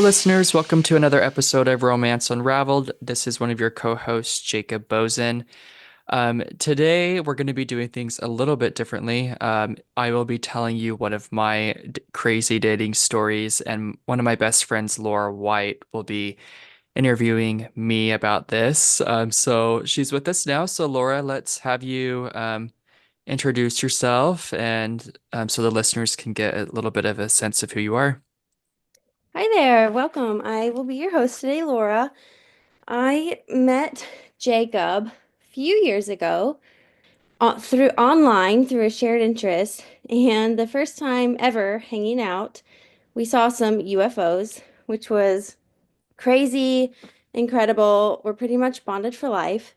listeners. Welcome to another episode of Romance Unraveled. This is one of your co hosts, Jacob Bozen. Today, we're going to be doing things a little bit differently. I will be telling you one of my crazy dating stories, and one of my best friends, Laura White, will be interviewing me about this. So she's with us now. So, Laura, let's have you introduce yourself and so the listeners can get a little bit of a sense of who you are. Hi there, welcome. I will be your host today, Laura. I met Jacob a few years ago through online through a shared interest, and the first time ever hanging out, we saw some UFOs, which was crazy, incredible. We're pretty much bonded for life.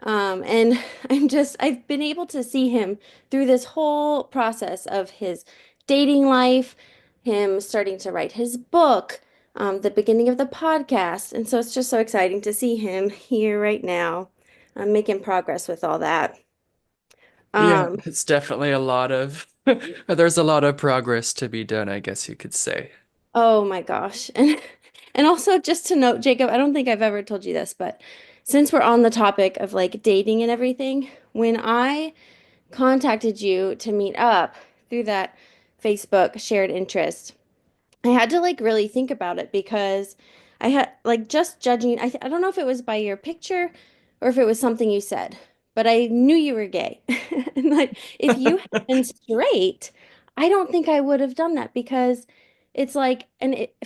And I've been able to see him through this whole process of his dating life, him starting to write his book, the beginning of the podcast. And so it's just so exciting to see him here right now, making progress with all that. Yeah, Um, it's definitely a lot of there's a lot of progress to be done, I guess you could say. oh my gosh. And also just to note, Jacob, I don't think I've ever told you this, but since we're on the topic of like dating and everything, when I contacted you to meet up through that Facebook shared interest, I had to like really think about it because I had like just judging, I don't know if it was by your picture or if it was something you said, but I knew you were gay. And like if you had been straight, I don't think I would have done that because it's like,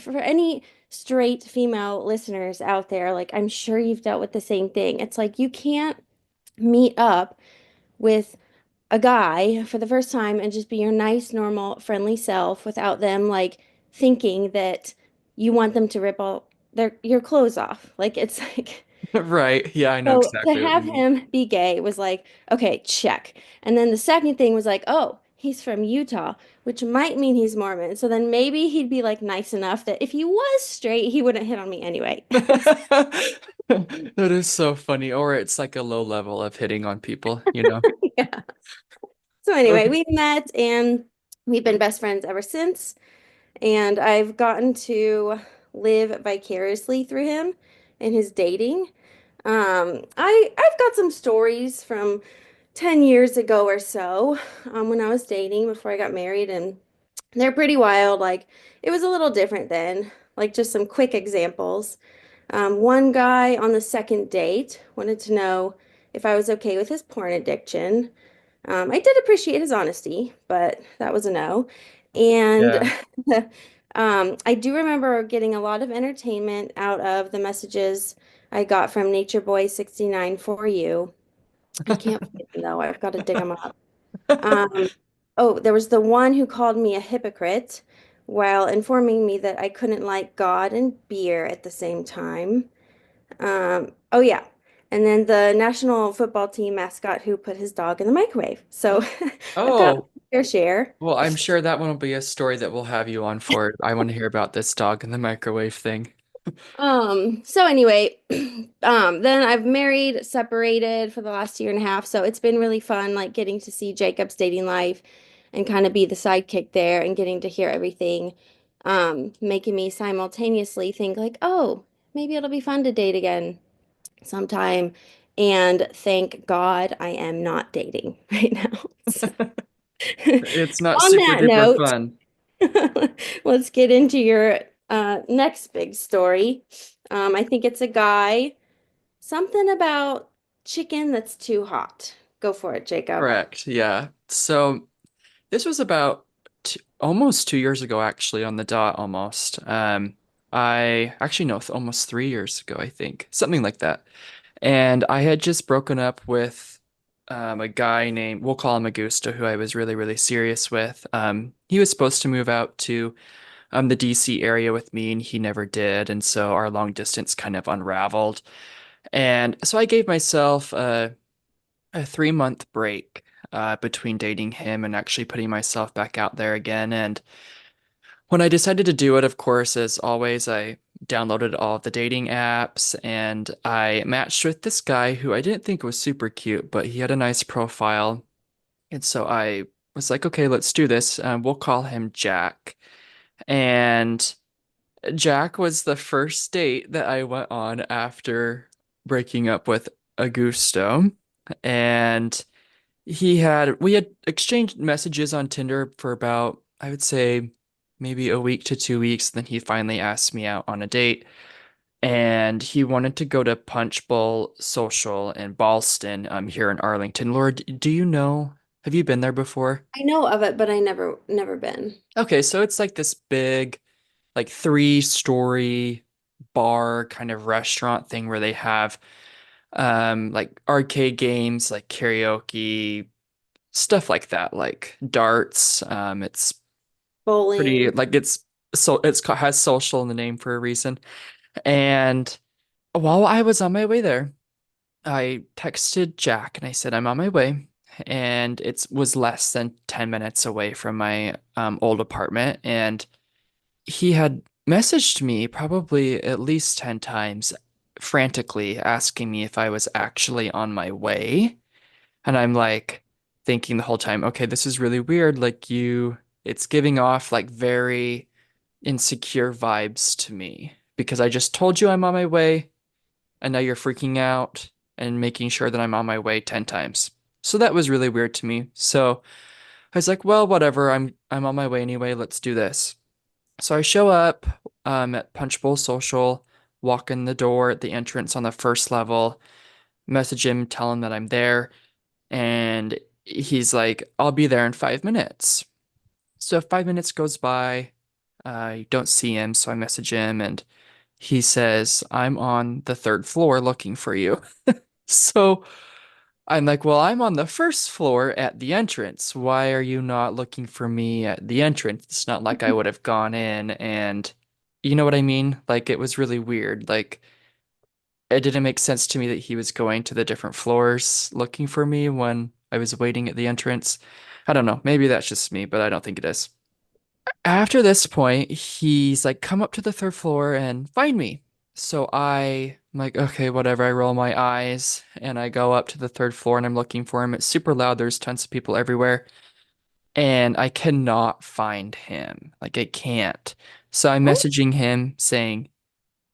for any straight female listeners out there, like I'm sure you've dealt with the same thing. It's like you can't meet up with a guy for the first time and just be your nice, normal, friendly self without them like thinking that you want them to rip all your clothes off. Like it's like Right. Yeah, I know so to exactly what you have mean. him be gay was like, okay, check. And then the second thing was like, oh, he's from Utah, which might mean he's Mormon. So then maybe he'd be like nice enough that if he was straight, he wouldn't hit on me anyway. That is so funny. Or it's like a low level of hitting on people, you know? Yeah. So anyway, Okay. we met and we've been best friends ever since. And I've gotten to live vicariously through him and his dating. I've got some stories from 10 years ago or so, when I was dating before I got married, and they're pretty wild. Like it was a little different then. Like just some quick examples. One guy on the second date wanted to know if I was okay with his porn addiction. I did appreciate his honesty, but that was a no. And Yeah. I do remember getting a lot of entertainment out of the messages I got from Nature Boy 69 for you. I can't find them though. I've got to dig them up. Um, oh, there was the one who called me a hypocrite while informing me that I couldn't like God and beer at the same time. Oh yeah. And then the national football team mascot who put his dog in the microwave. So I've got my Oh, fair share. well, I'm sure that one will be a story that we'll have you on for. I want to hear about this dog in the microwave thing. So anyway, then I've married, separated for the last year and a half. So it's been really fun, like getting to see Jacob's dating life and kind of be the sidekick there and getting to hear everything, making me simultaneously think like, oh, maybe it'll be fun to date again sometime. And thank God I am not dating right now. So It's not on super that duper note, fun. let's get into your next big story. I think it's a guy, something about chicken that's too hot. Go for it, Jacob. Correct. Yeah. So this was about almost 2 years ago, actually, on the dot almost. I actually no, almost 3 years ago, I think, something like that. And I had just broken up with a guy named, we'll call him Augusto, who I was really, really serious with. He was supposed to move out to the DC area with me, and he never did. And so our long distance kind of unraveled. And so I gave myself a 3 month break between dating him and actually putting myself back out there again. And when I decided to do it, of course, as always, I downloaded all of the dating apps and I matched with this guy who I didn't think was super cute, but he had a nice profile. And so I was like, okay, let's do this. We'll call him Jack. And Jack was the first date that I went on after breaking up with Augusto. And we had exchanged messages on Tinder for about, I would say, maybe a week to 2 weeks. Then he finally asked me out on a date. And he wanted to go to Punch Bowl Social in Ballston, here in Arlington. Laura, do you know? Have you been there before? I know of it, but I never been. Okay, so it's like this big, like 3-story bar kind of restaurant thing where they have like arcade games, like karaoke, stuff like that, like darts. It's pretty Bowling. like has social in the name for a reason. And while I was on my way there, I texted Jack and I said I'm on my way. And it was less than 10 minutes away from my old apartment. And he had messaged me probably at least 10 times, frantically asking me if I was actually on my way. And I'm like thinking the whole time, okay, this is really weird. It's giving off like very insecure vibes to me because I just told you I'm on my way and now you're freaking out and making sure that I'm on my way 10 times. So that was really weird to me. So I was like, well, whatever. I'm on my way anyway. Let's do this. So I show up at Punch Bowl Social, walk in the door at the entrance on the first level, message him, tell him that I'm there, and he's like, I'll be there in 5 minutes. So 5 minutes goes by, I don't see him, so I message him, and he says, I'm on the third floor looking for you. So I'm like, well, I'm on the first floor at the entrance. Why are you not looking for me at the entrance? It's not like I would have gone in and you know what I mean? Like it was really weird. Like it didn't make sense to me that he was going to the different floors looking for me when I was waiting at the entrance. I don't know. Maybe that's just me, but I don't think it is. After this point, he's like, come up to the third floor and find me. So I'm like, okay, whatever. I roll my eyes and I go up to the third floor and I'm looking for him. It's super loud. There's tons of people everywhere. And I cannot find him. Like, I can't. So I'm Oh, messaging him saying,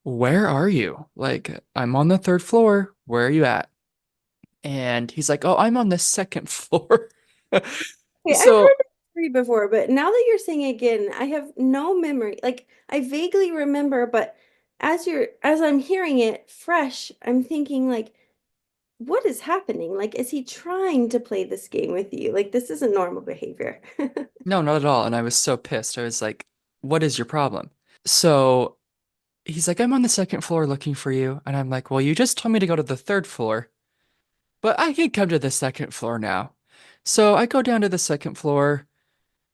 where are you? Like, I'm on the third floor. Where are you at? And he's like, oh, I'm on the second floor. okay, I've So heard that story before, but now that you're saying it again, I have no memory. Like I vaguely remember, but as I'm hearing it fresh, I'm thinking like, what is happening? Like, is he trying to play this game with you? Like, this isn't normal behavior. no, not at all. And I was so pissed. I was like, what is your problem? So he's like, I'm on the second floor looking for you. And I'm like, well, you just told me to go to the third floor, but I can come to the second floor now. So I go down to the second floor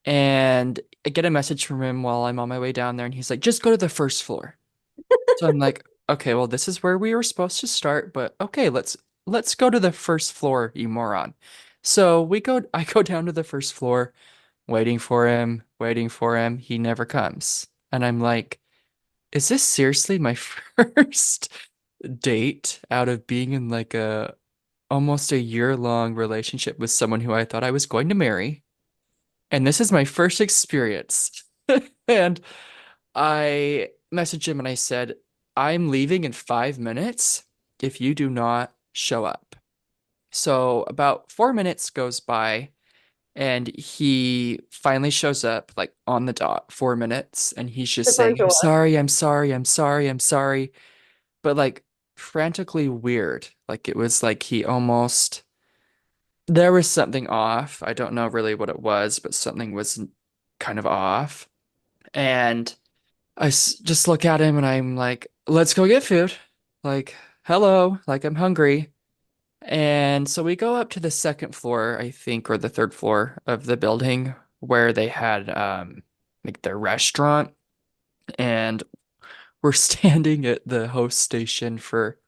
and I get a message from him while I'm on my way down there. And he's like, just go to the first floor. So I'm like, okay, well, this is where we were supposed to start, but okay, let's go to the first floor, you moron. So I go down to the first floor, waiting for him, waiting for him. He never comes. And I'm like, is this seriously my first date out of being in like a almost a year-long relationship with someone who I thought I was going to marry? And this is my first experience. And I messaged him and I said, I'm leaving in 5 minutes if you do not show up. So about 4 minutes goes by and he finally shows up like on the dot, 4 minutes. And he's The just saying, front I'm door. sorry, I'm sorry, I'm sorry, I'm sorry. But like frantically weird. Like it was like there was something off. I don't know really what it was, but something was kind of off. And just look at him and I'm like, let's go get food. Like, hello, like I'm hungry. And so we go up to the second floor, I think, or the third floor of the building where they had like their restaurant. And we're standing at the host station for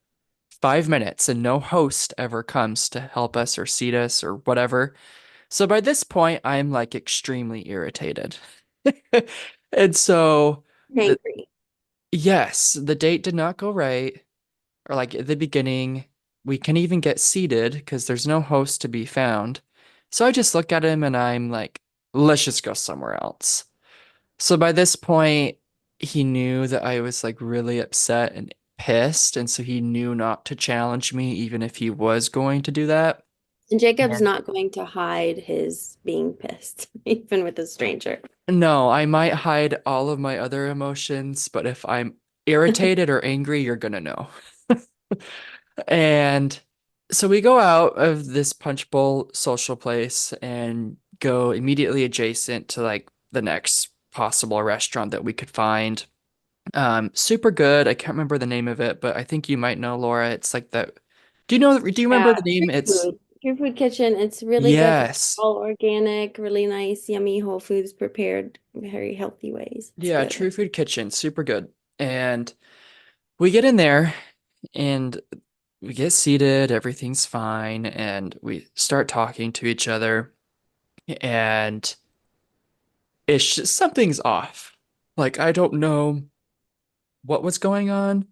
5 minutes and no host ever comes to help us or seat us or whatever. So by this point, I'm like extremely irritated. And so the Angry. yes, the date did not go right. Or like at the beginning, we can even get seated because there's no host to be found. So I just look at him and I'm like, let's just go somewhere else. So by this point, he knew that I was like really upset and pissed, and so he knew not to challenge me even if he was going to do that. And Jacob's And not going to hide his being pissed, even with a stranger. no, I might hide all of my other emotions, but if I'm irritated or angry, you're gonna know. And so we go out of this punch bowl social place and go immediately adjacent to like the next possible restaurant that we could find. Super good. I can't remember the name of it, but I think you might know, Laura. It's like that. Do you remember Yeah, the name? True It's Food. True Food Kitchen. It's really good. yes. All organic, really nice, yummy whole foods prepared very healthy ways. It's Yeah, good. True Food Kitchen. Super good. And we get in there and we get seated, everything's fine, and we start talking to each other, and it's just something's off. Like I don't know what was going on.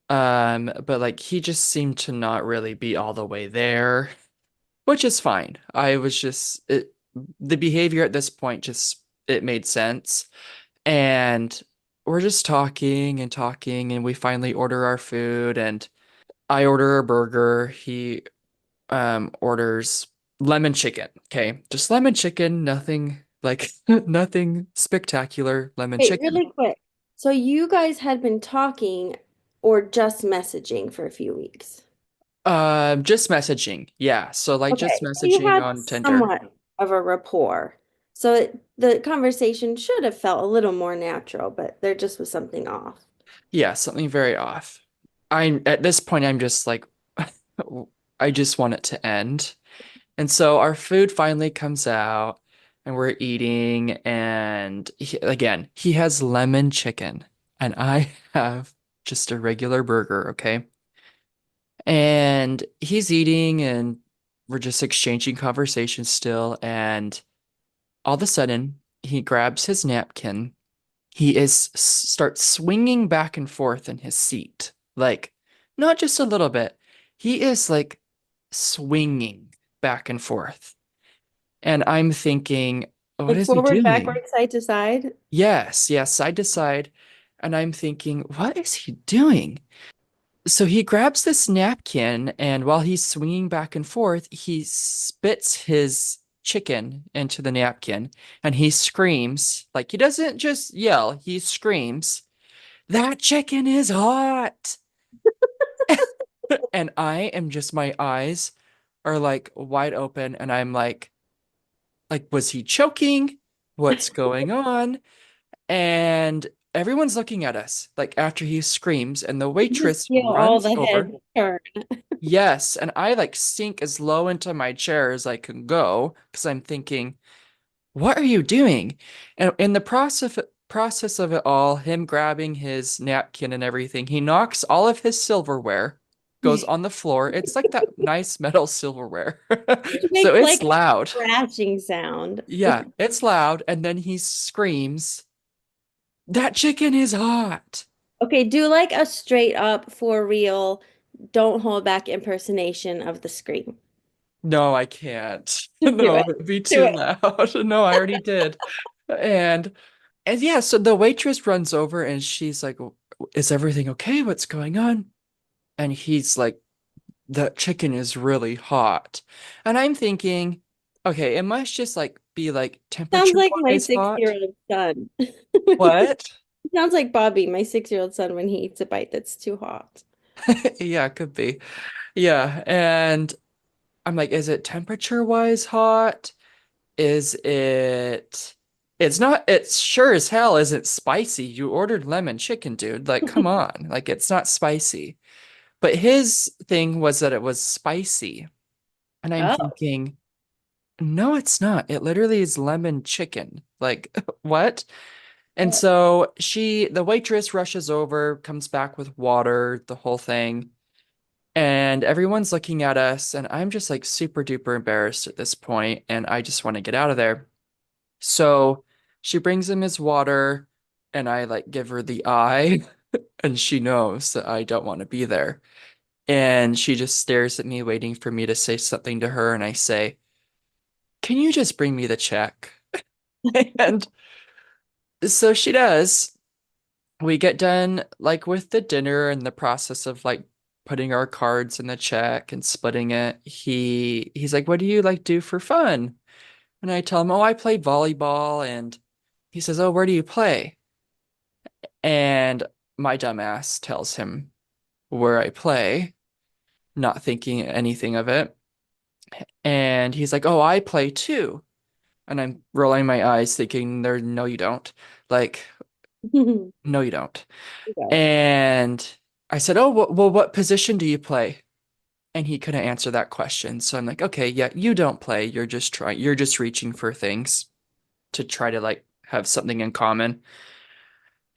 But like he just seemed to not really be all the way there, which is fine. I was just the behavior at this point just it made sense. And we're just talking and talking, and we finally order our food, and I order a burger. He orders lemon chicken. Okay, just lemon chicken, nothing like nothing spectacular, lemon Wait, chicken. really quick. So you guys had been talking or just messaging for a few weeks? Just messaging. Yeah, so like just Okay, so you messaging had on Tinder. somewhat of a rapport. So the conversation should have felt a little more natural, but there just was something off. Yeah, something very off. I'm at this point I'm just like I just want it to end. And so our food finally comes out and we're eating and again, he has lemon chicken and I have just a regular burger, okay? And he's eating and we're just exchanging conversations still and all of a sudden he grabs his napkin. He is starts swinging back and forth in his seat. Like not just a little bit. He is like swinging back and forth. And I'm thinking, what Like is he forward, doing? backward, side to side. Yes, yes, side to side. And I'm thinking, what is he doing? So he grabs this napkin, and while he's swinging back and forth, he spits his chicken into the napkin and he screams. Like he doesn't just yell, he screams, that chicken is hot. And I am just, my eyes are like wide open, and I'm like, was he choking? What's going on? And everyone's looking at us, like after he screams, and the You just waitress feel all runs the over. heads turn. Yes, and I like sink as low into my chair as I can go because I'm thinking, what are you doing? And in the process of it all, him grabbing his napkin and everything, he knocks all of his silverware, goes on the floor. It's like that nice metal silverware. Which So makes it's like a loud. crashing sound. Yeah, it's loud. And then he screams, that chicken is hot. Okay, do like a straight up for real, don't hold back impersonation of the scream. No, I can't. Just do No, it. it'd be Do too it. loud. No, I already did. And and yeah, so the waitress runs over and she's like, is everything okay? What's going on? And he's like, the chicken is really hot. And I'm thinking, okay, it must just like be like Sounds temperature like my wise hot. 6-year-old son. What? Sounds like Bobby, my 6-year-old son, when he eats a bite that's too hot. Yeah, it could be. Yeah. And I'm like, is it temperature wise hot? Is it? It's not, it's sure as hell isn't spicy. You ordered lemon chicken, dude. Like, come on. Like, it's not spicy. But his thing was that it was spicy. And I'm Oh, thinking, no, it's not. It literally is lemon chicken. Like, what? And oh. so the waitress rushes over, comes back with water, the whole thing. And everyone's looking at us. And I'm just like super duper embarrassed at this point, and I just want to get out of there. So she brings him his water, and I like give her the eye, and she knows that I don't want to be there. And she just stares at me, waiting for me to say something to her. And I say, can you just bring me the check? And so she does. we get done like with the dinner and the process of like putting our cards in the check and splitting it. He's like, "What do you like do for fun?" And I tell him, "Oh, I play volleyball." And he says, "Oh, where do you play?" And my dumbass tells him where I play, not thinking anything of it. And he's like, "Oh, I play too." And I'm rolling my eyes thinking, "There, no, you don't." Like, no, you don't. Go. And I said, "Oh, well, what position do you play?" And he couldn't answer that question. So I'm like, "Okay, yeah, you don't play. You're just reaching for things to try to like have something in common."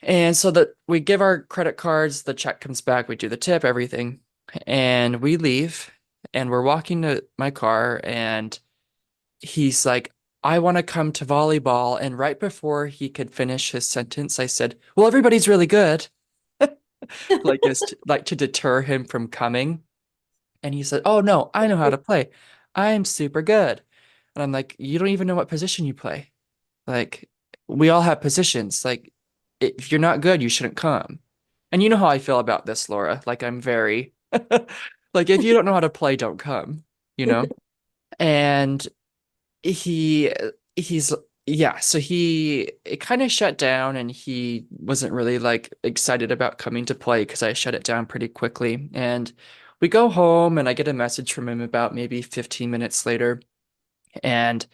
And so that we give our credit cards, the check comes back, we do the tip, everything, and we leave. And we're walking to my car, and he's like, "I want to come to volleyball." And right before he could finish his sentence, I said, "Well, everybody's really good," like to deter him from coming. And he said, "Oh no, I know how to play. I'm super good." And I'm like, "You don't even know what position you play. Like, we all have positions. Like, if you're not good, you shouldn't come." And you know how I feel about this, Laura. Like, I'm very, like, if you don't know how to play, don't come, you know? And he, he's, yeah, so it kind of shut down and he wasn't really like excited about coming to play because I shut it down pretty quickly. And we go home and I get a message from him about maybe 15 minutes later. And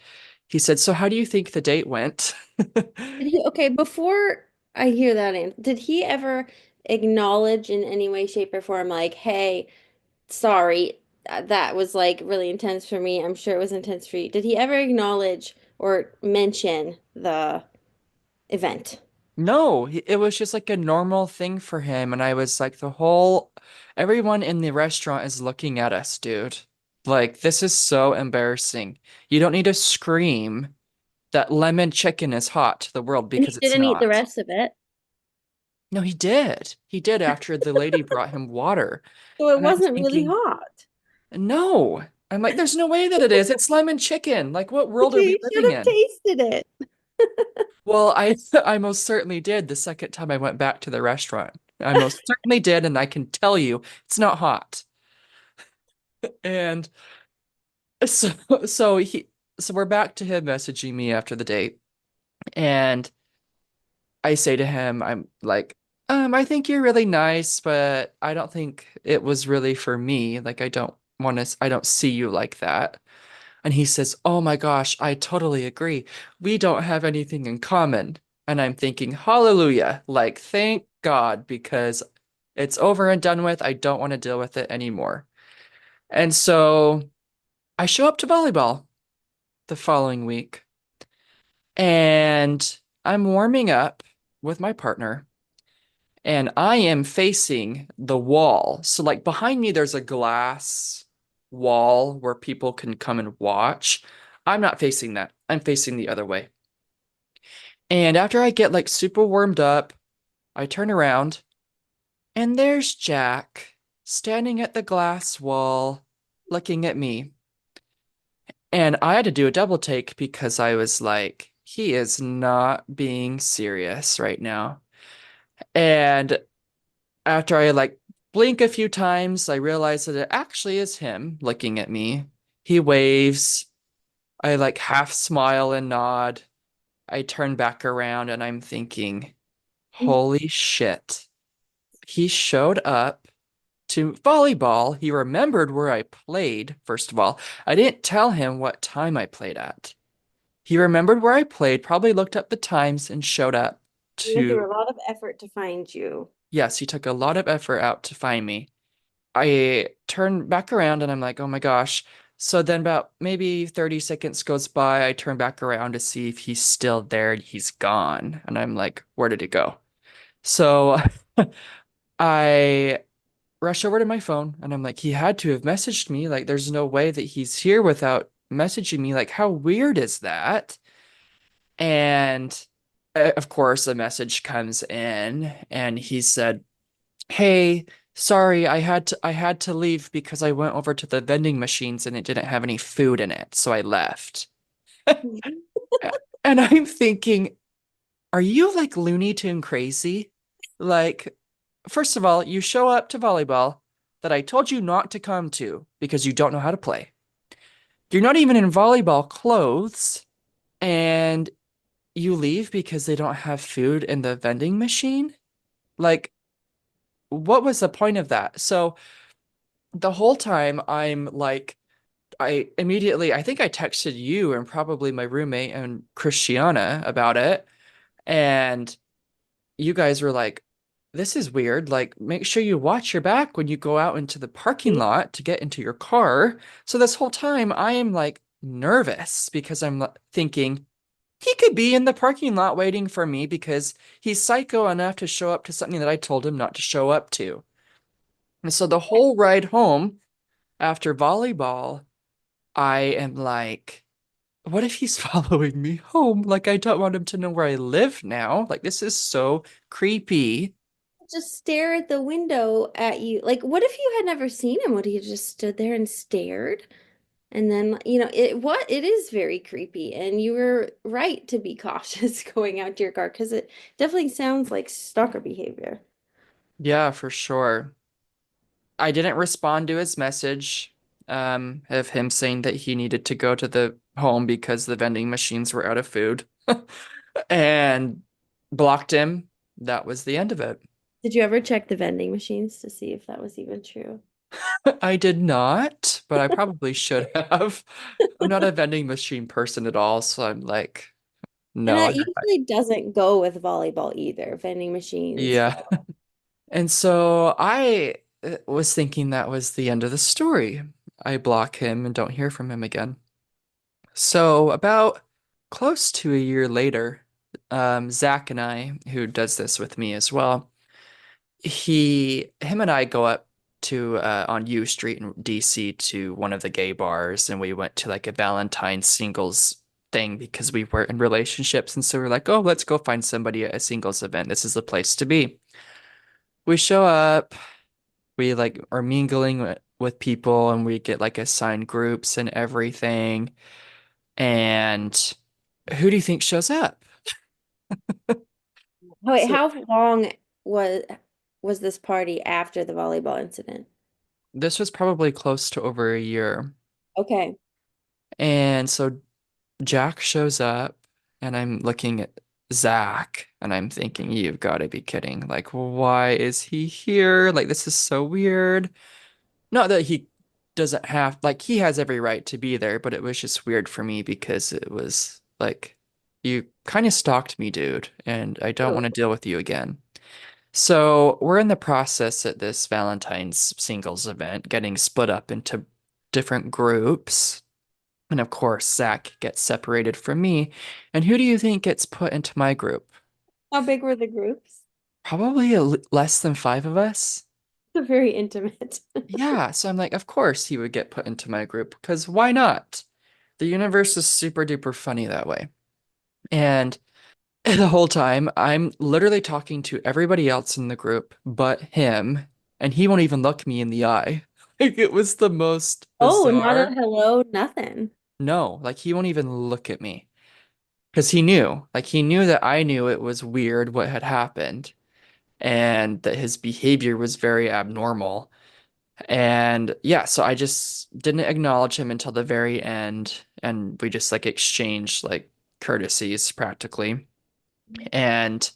he said, "So how do you think the date went?" Okay, before I hear that answer, did he ever acknowledge in any way, shape, or form, like, hey, sorry, that was like really intense for me. I'm sure it was intense for you. Did he ever acknowledge or mention the event? No, it was just like a normal thing for him. And I was like, everyone in the restaurant is looking at us, dude. Like, this is so embarrassing. You don't need to scream that lemon chicken is hot to the world And because he it's didn't eat the not. rest of it. No, he did. He did after the lady brought him water. So it And I'm wasn't really thinking, hot. no. I'm like, there's no way that it is. It's lemon chicken. Like, what world are Okay, we you should living have in? tasted it. Well, I most certainly did the second time I went back to the restaurant. I most certainly did, and I can tell you it's not hot. And so so he so we're back to him messaging me after the date, and I say to him, I'm like, I think you're really nice, but I don't think it was really for me. Like I don't see you like that." And he says, "Oh my gosh, I totally agree. We don't have anything in common." And I'm thinking, hallelujah, like, thank God, because it's over and done with. I don't want to deal with it anymore. And so I show up to volleyball the following week and I'm warming up with my partner and I am facing the wall. So, like, behind me, there's a glass wall where people can come and watch. I'm not facing that. I'm facing the other way. And after I get like super warmed up, I turn around and there's Jack standing at the glass wall looking at me. And I had to do a double take because I was like, he is not being serious right now. And after I like blink a few times, I realize that it actually is him looking at me. He waves. I like half smile and nod. I turn back around and I'm thinking, holy shit. He showed up to volleyball. He remembered where I played, first of all. I didn't tell him what time I played at. He remembered where I played, probably looked up the times and showed up He went through to, a lot of effort to find you. yes, he took a lot of effort out to find me. I turn back around and I'm like, oh my gosh. So then about maybe 30 seconds goes by. I turn back around to see if he's still there and he's gone. And I'm like, where did he go? So I rush over to my phone and I'm like, he had to have messaged me. Like, there's no way that he's here without messaging me. Like, how weird is that? And of course, a message comes in and he said, "Hey, sorry, I had to leave because I went over to the vending machines and it didn't have any food in it, so I left." And I'm thinking, are you like Looney Tune crazy? Like, first of all, you show up to volleyball that I told you not to come to because you don't know how to play. You're not even in volleyball clothes, and you leave because they don't have food in the vending machine. Like, what was the point of that? So the whole time I'm like, I think I texted you and probably my roommate and Christiana about it. And you guys were like, this is weird. Like, make sure you watch your back when you go out into the parking lot to get into your car. So this whole time I am like nervous because thinking he could be in the parking lot waiting for me because he's psycho enough to show up to something that I told him not to show up to. And so the whole ride home after volleyball, I am like, what if he's following me home? Like, I don't want him to know where I live now. Like, this is so creepy. Just stare at the window at you. Like, what if you had never seen him? Would he have just stood there and stared? And then, it is very creepy. And you were right to be cautious going out to your car because it definitely sounds like stalker behavior. Yeah, for sure. I didn't respond to his message, of him saying that he needed to go to the home because the vending machines were out of food and blocked him. That was the end of it. Did you ever check the vending machines to see if that was even true? I did not, but I probably should have. I'm not a vending machine person at all, so I'm like, And no. that usually doesn't go with volleyball either. Vending machines. Yeah. And so I was thinking that was the end of the story. I block him and don't hear from him again. So about close to a year later, Zach and I, who does this with me as well, him and I go up to on U Street in DC to one of the gay bars, and we went to like a Valentine's singles thing because we were in relationships, and so we are like, oh, let's go find somebody at a singles event. This is the place to be. We show up, we like are mingling with people, and we get like assigned groups and everything. And who do you think shows up? Oh, wait, So how long was was this party after the volleyball incident? this was probably close to over a year. Okay. And so Jack shows up, and I'm looking at Zach, and I'm thinking, you've got to be kidding. Like, why is he here? Like, this is so weird. Not that he doesn't have, like, he has every right to be there, but it was just weird for me because it was like, you kind of stalked me, dude, and I don't want Oh. to deal with you again. So we're in the process at this Valentine's singles event, getting split up into different groups. And of course, Zach gets separated from me. And who do you think gets put into my group? How big were the groups? Probably less than five of us. They're very intimate. Yeah, so I'm like, of course he would get put into my group because why not? The universe is super duper funny that way. And the whole time, I'm literally talking to everybody else in the group but him, and he won't even look me in the eye. Like, it was the most Oh, not a bizarre. hello, nothing. No, like, he won't even look at me because he knew that I knew it was weird what had happened and that his behavior was very abnormal. And yeah, so I just didn't acknowledge him until the very end, and we just like exchanged like courtesies practically. And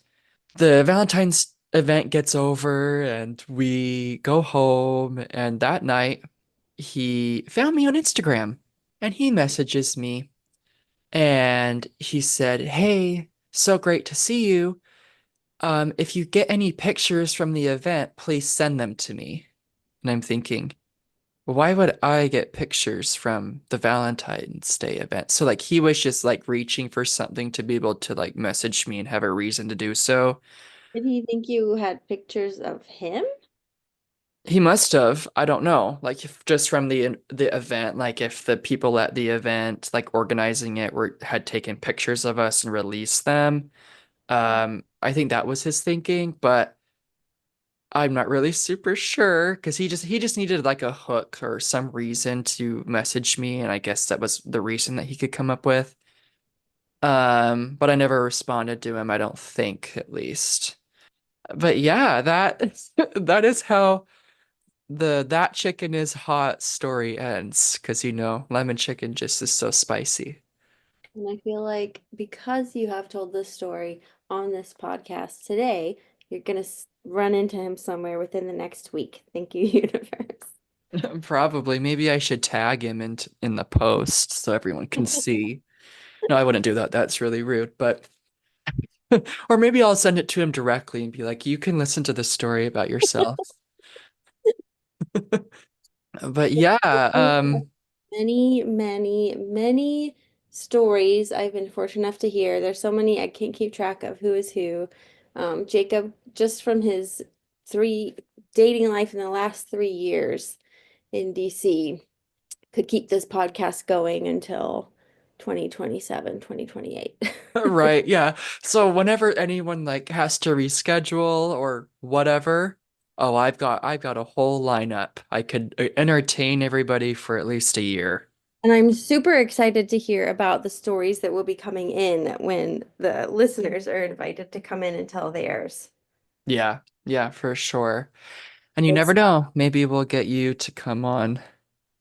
the Valentine's event gets over and we go home. And that night, he found me on Instagram and he messages me and he said, hey, so great to see you. If you get any pictures from the event, please send them to me. And I'm thinking, why would I get pictures from the Valentine's Day event? So like he was just like reaching for something to be able to like message me and have a reason to do so. Did he think you had pictures of him? He must have. I don't know. Like if just from the event, like if the people at the event, like organizing it, were had taken pictures of us and released them. I think that was his thinking, but I'm not really super sure because he just needed like a hook or some reason to message me, and I guess that was the reason that he could come up with. But I never responded to him, I don't think, at least. But yeah, that that is how the that chicken is hot story ends because lemon chicken just is so spicy. And I feel like because you have told this story on this podcast today, you're gonna run into him somewhere within the next week. Thank you, universe. Probably. Maybe I should tag him in the post so everyone can see. No, I wouldn't do that. That's really rude. But or maybe I'll send it to him directly and be like, you can listen to the story about yourself. But yeah, Many, many, many stories I've been fortunate enough to hear. There's so many I can't keep track of who is who. Jacob, just from his three dating life in the last 3 years in DC, could keep this podcast going until 2027, 2028. right, yeah. So whenever anyone like has to reschedule or whatever, oh, I've got a whole lineup. I could entertain everybody for at least a year. And I'm super excited to hear about the stories that will be coming in when the listeners are invited to come in and tell theirs. Yeah, yeah, for sure. And you Good never stuff. know, maybe we'll get you to come on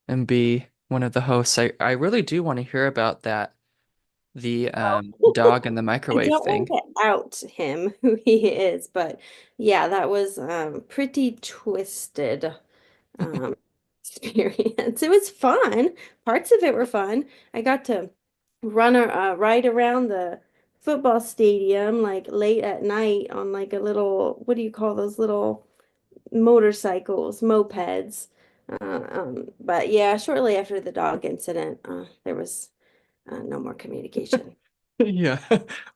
and be one of the hosts. I really do want to hear about that, the dog in the I microwave don't thing. want to out him who he is, but yeah, that was pretty twisted um experience. It was fun. Parts of it were fun. I got to ride around the football stadium like late at night on like a little, what do you call those little motorcycles, mopeds. But yeah, shortly after the dog incident, there was no more communication. Yeah.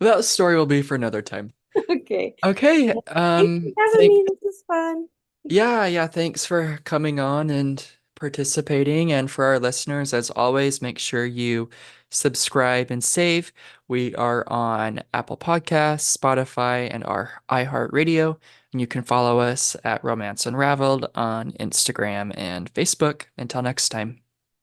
That story will be for another time. Okay. Okay, Thanks for having thank me. This was fun. yeah, yeah, thanks for coming on and participating. And for our listeners, as always, make sure you subscribe and save. We are on Apple Podcasts, Spotify, and our iHeartRadio. And you can follow us at Romance Unraveled on Instagram and Facebook. Until next time.